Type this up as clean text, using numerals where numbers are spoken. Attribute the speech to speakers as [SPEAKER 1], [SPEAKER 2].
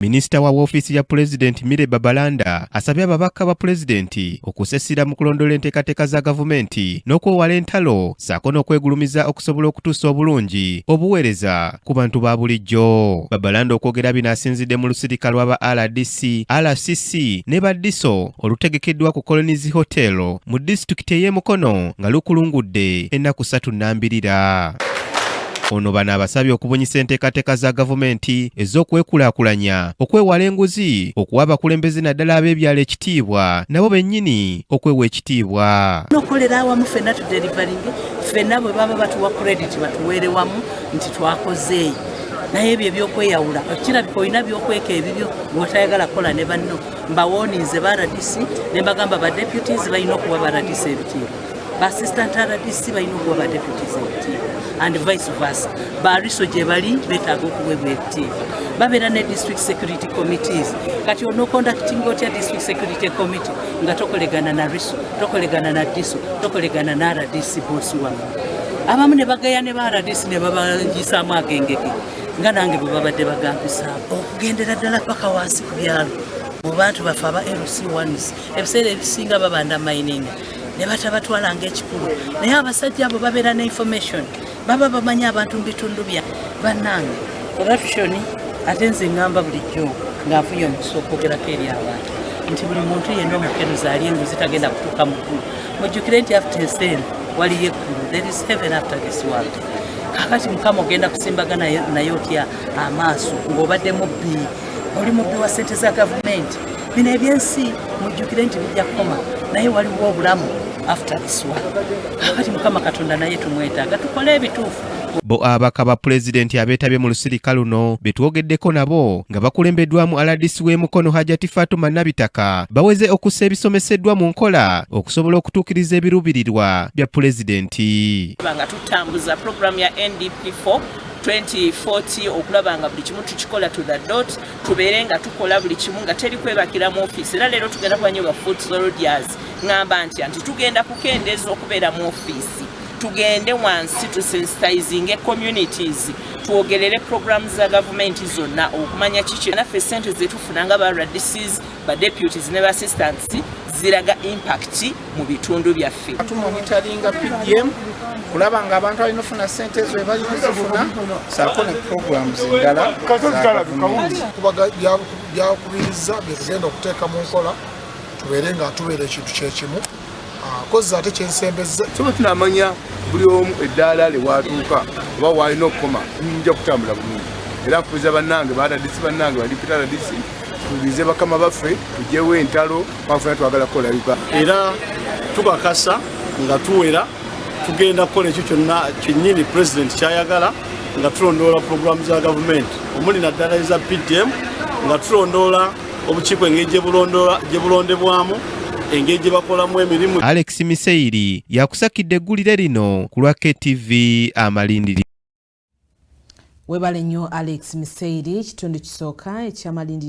[SPEAKER 1] Minisita wa wofiisi ya Pulezidenti Milly Babalanda asabye ababaka ba Pulezidenti okussa essira mu kulondoola enteekateeka za gavumenti n'okwewala entalo ssaako n'okwegulumiza okusobola okutuusa obulunji obuweereza ku bantu ba bulijjo. Babalanda okwogera bino asinzidde mu lusirika lw'aba RDC, RCC ne baddiso olutegekeddwa ku Colonies Hotel mu disitulikiti ey'e Mukono nga lukulungudde ennaku 32. Ono bano abasabye okubunyisa enteekateeka za gavumenti ez'okwekulaakulanya, okwewala enguzi, okuwa abakulembeze naddala ab'ebyalo ekitiibwa nabo bennyini okwewa ekitiibwa.
[SPEAKER 2] Nokolera awamu ffenna tuderivalinge, ffenna bwe baba batuwa credit batuweere wamu nti twakoze. Naye ebyo ebyokweyawula kirabika olina byokweka ebibyo bw'otayagala kukola ne banno. Mbawooninze ba RDC ne mbagamba ba deputies balina okuwa ba RDC ebitiibwa, ba assistant RDC balina okuwa ba deputies ebitiibwa, and vice versa. Bariso gye bali betaaga okuweebwa ebitiibwa. Babeera ne district security committees. Kati ono conducting otya district security committee nga tokolegana na riso, tokolegana na diso, tokolegana na RDC bosi wamu. Abamu ne bagaya ne ba RDC ne babanjisaamu agengeke nga nange bwe babadde bagambisaako okugendera ddala paka wansi ku byalo mu bantu baffe aba LC1s ebiseera ebisinga babanda mining ne batabatwala ng'ekikulu, naye abasajja abo babeera ne information, baba bamanyi abantu mu bitundu bya bannange. Corruption ate nze ngamba bulijjo nga nfunye omukisa okwogerako eri abantu nti buli muntu yenna omukeruza ali enguzi tagenda kutuuka mu ggulu. Mujjukire nti after sin waliyo eggulu, there is heaven after this world. Kakati Mukama ogenda kusimbagana naye otya amaaso ng'obadde mubbi, oli mubbi wa ssente za gavumenti. Bino ebyensi mujjukire nti bijja kukoma, naye waliwo obulamu after this one. Kakati Mukama Katonda naye tumwetaaga tukole ebituufu.
[SPEAKER 1] Bo ababaka ba Pulezidenti abeetabye mu lusirika luno betwogeddeko nabo nga bakulembeddwamu RDC w'e Mukono Hajati Fatuma Nabitaka baweze okussa ebisomeseddwa mu nkola okusobola okutuukiriza ebiruubirirwa bya Pulezidenti.
[SPEAKER 3] Nga tutambuza program ya NDP4 2040 okulaba nga buli kimu tukikola to the dot, tubeere nga tukola buli kimu nga teri kwebakira mu ofiisi. Era leero tugenda kubanyoga foot soldiers ngamba nti tugenda kukendeeza okubeera mu ofiisi, tugende wansi tusensitizinge communities, twogerere programs za gavumenti zonna okumanya kiki naffe ssente zetufuna nga ba RDCs, ba deputies ne ba assistants ziraga impact mu bitundu byaffe.
[SPEAKER 4] Tumonitoringa PDM kulaba nga abantu balina ofuna ssente ezo bali kuzifuna saako ne programs endala byakubiriza byetugenda okuteeka mu nkola tubeere nga tubeera ekintu kyekimu kozi ate kyensembeza
[SPEAKER 5] soba tunamanya buli omu eddaala lewatuuka oba walina okukoma nja kutambula bulungi. Era nkubiza bannange ba RDC bannange badipita RDC tubize bakama baffe tujjewo entalo bafuna twagala kukola Uganda.
[SPEAKER 6] Era tukakasa nga tuwera tugenda kukola ekyo kyonna kyennyini President kyayagala nga tulondoola programu za gavumenti omuli naddala eza PDM nga tulondoola obukiiko engeri gye bulondebwamu engeri gye bakolamu emirimu.
[SPEAKER 1] Alex Miseiri yakusakidde eggulire lino ku lwa KTV Amalindiri.
[SPEAKER 7] Webale nnyo Alex Miseiri, kitundu kisooka eky'Amalindiri.